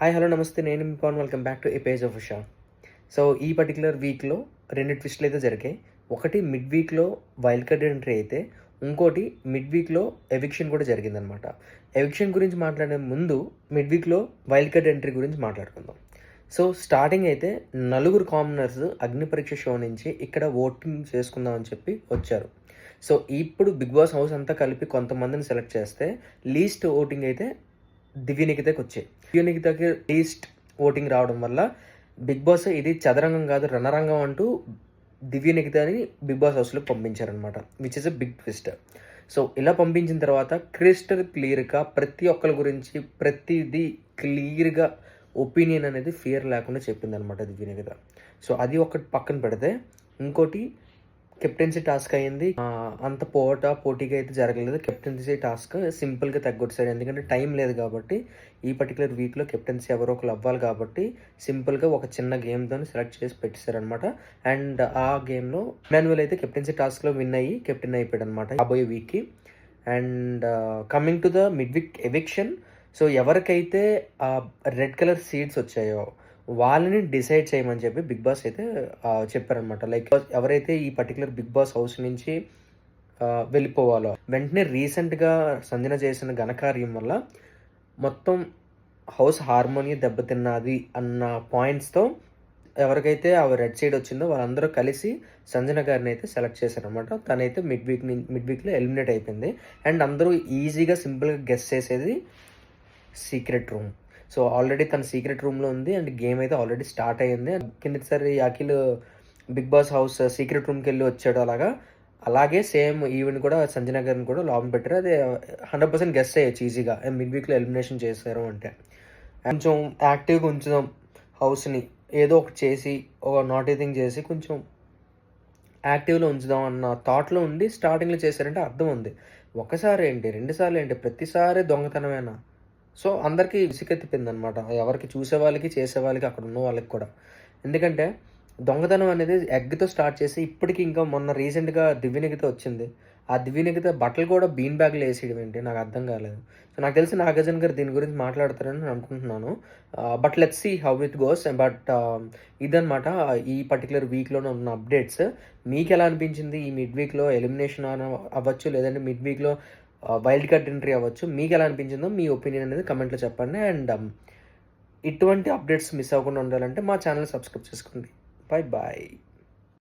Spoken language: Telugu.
హాయ్ హలో నమస్తే, నేను మీ Pavan. Welcome back to a page of Usha. So ఈ పర్టికులర్ వీక్లో 2 ట్విస్టులు అయితే జరిగాయి. ఒకటి మిడ్ వీక్లో వైల్డ్ కార్డ్ ఎంట్రీ అయితే, ఇంకోటి మిడ్ వీక్లో ఎవిక్షన్ కూడా జరిగిందనమాట. ఎవిక్షన్ గురించి మాట్లాడే ముందు మిడ్ వీక్లో వైల్డ్ కార్డ్ ఎంట్రీ గురించి మాట్లాడుకుందాం. సో స్టార్టింగ్ అయితే నలుగురు కామనర్స్ అగ్ని పరీక్ష షో నుంచి ఇక్కడ ఓటింగ్ చేసుకుందాం అని చెప్పి వచ్చారు. సో ఇప్పుడు బిగ్ బాస్ హౌస్ అంతా కలిపి కొంతమందిని సెలెక్ట్ చేస్తే లీస్ట్ ఓటింగ్ అయితే దివ్యనికితకి వచ్చాయి. దివ్యనికితకి లీస్ట్ ఓటింగ్ రావడం వల్ల బిగ్ బాస్ ఇది చదరంగం కాదు రణరంగం అంటూ దివ్యనికితని బిగ్ బాస్ హౌస్లో పంపించారనమాట, which is a big twist. So ఇలా పంపించిన తర్వాత క్రిస్టల్ క్లియర్గా ప్రతి ఒక్కరి గురించి ప్రతిదీ క్లియర్గా ఒపీనియన్ అనేది ఫియర్ లేకుండా చెప్పిందనమాట దివ్యనికిత. సో అది ఒకటి పక్కన పెడితే, ఇంకోటి కెప్టెన్సీ టాస్క్ అయ్యింది. అంత పోటీగా అయితే జరగలేదు. కెప్టెన్సీ టాస్క్ సింపుల్గా తగ్గొచ్చారు, ఎందుకంటే టైం లేదు కాబట్టి. ఈ పర్టికులర్ వీక్లో కెప్టెన్సీ ఎవరో ఒకరు అవ్వాలి కాబట్టి సింపుల్గా ఒక చిన్న గేమ్తో సెలెక్ట్ చేసి పెట్టేశారనమాట. అండ్ ఆ గేమ్లో ఇమాన్యుయల్ అయితే కెప్టెన్సీ టాస్క్లో విన్ అయ్యి కెప్టెన్ అయిపోయాడు అనమాట రాబోయే వీక్కి. And coming to the mid week eviction, so ఎవరికైతే ఆ రెడ్ కలర్ సీడ్స్ వచ్చాయో వాళ్ళని డిసైడ్ చేయమని చెప్పి బిగ్ బాస్ అయితే చెప్పారనమాట. లైక్ ఎవరైతే ఈ పర్టికులర్ బిగ్ బాస్ హౌస్ నుంచి వెళ్ళిపోవాలో, వెంటనే రీసెంట్గా సంజన చేసిన ఘనకార్యం వల్ల మొత్తం హౌస్ హార్మోని దెబ్బతిన్నది అన్న పాయింట్స్తో ఎవరికైతే ఆ రెడ్ సైడ్ వచ్చిందో వాళ్ళందరూ కలిసి సంజన గారిని అయితే సెలెక్ట్ చేశారనమాట. తనైతే మిడ్ వీక్లో ఎలిమినేట్ అయిపోయింది. అండ్ అందరూ ఈజీగా సింపుల్గా గెస్ చేసేది సీక్రెట్ రూమ్. సో ఆల్రెడీ తన సీక్రెట్ రూమ్లో ఉంది అండ్ గేమ్ అయితే ఆల్రెడీ స్టార్ట్ అయ్యింది. కిందసారి Akhil Big Boss house secret రూమ్కి వెళ్ళి వచ్చాడు, అలాగే సేమ్ ఈవెంట్ కూడా సంజన గారిని కూడా లాభం పెట్టారు. అదే 100% గెస్ అయ్యచ్చు ఈజీగా మిడ్ వీక్లో ఎలిమినేషన్ చేశారు అంటే. కొంచెం యాక్టివ్గా ఉంచుదాం హౌస్ని, ఏదో ఒకటి చేసి ఒక నాటీ థింగ్ చేసి కొంచెం యాక్టివ్లో ఉంచుదాం అన్న థాట్లో ఉండి స్టార్టింగ్లో చేశారంటే అర్థం ఉంది. ఒకసారి ఏంటి, 2 సార్లు ఏంటి, ప్రతిసారి దొంగతనమేనా? సో అందరికీ విసుకెత్తిపోయింది అనమాట, ఎవరికి చూసే వాళ్ళకి చేసే వాళ్ళకి అక్కడ ఉన్న వాళ్ళకి కూడా. ఎందుకంటే దొంగతనం అనేది ఎగ్తో స్టార్ట్ చేసి ఇప్పటికి ఇంకా మొన్న రీసెంట్గా దివ్యనికిత వచ్చింది. ఆ దివ్యనికిత బట్టలు కూడా బీన్ బ్యాగ్లో వేసేయడం ఏంటి నాకు అర్థం కాలేదు. సో నాకు తెలిసి నాగార్జున గారు దీని గురించి మాట్లాడతారని నేను అనుకుంటున్నాను. But let's see how it goes. But ఇదనమాట ఈ పర్టికులర్ వీక్లోనే ఉన్న అప్డేట్స్. మీకు ఎలా అనిపించింది? ఈ మిడ్ వీక్లో ఎలిమినేషన్ అవ్వచ్చు, లేదంటే మిడ్ వీక్లో వైల్డ్ కార్డ్ ఎంట్రీ అవ్వచ్చు, మీకు ఎలా అనిపించిందో మీ ఒపీనియన్ అనేది కమెంట్లో చెప్పండి. అండ్ ఇటువంటి అప్డేట్స్ మిస్ అవ్వకుండా ఉండాలంటే మా ఛానల్ సబ్స్క్రైబ్ చేసుకోండి. Bye bye.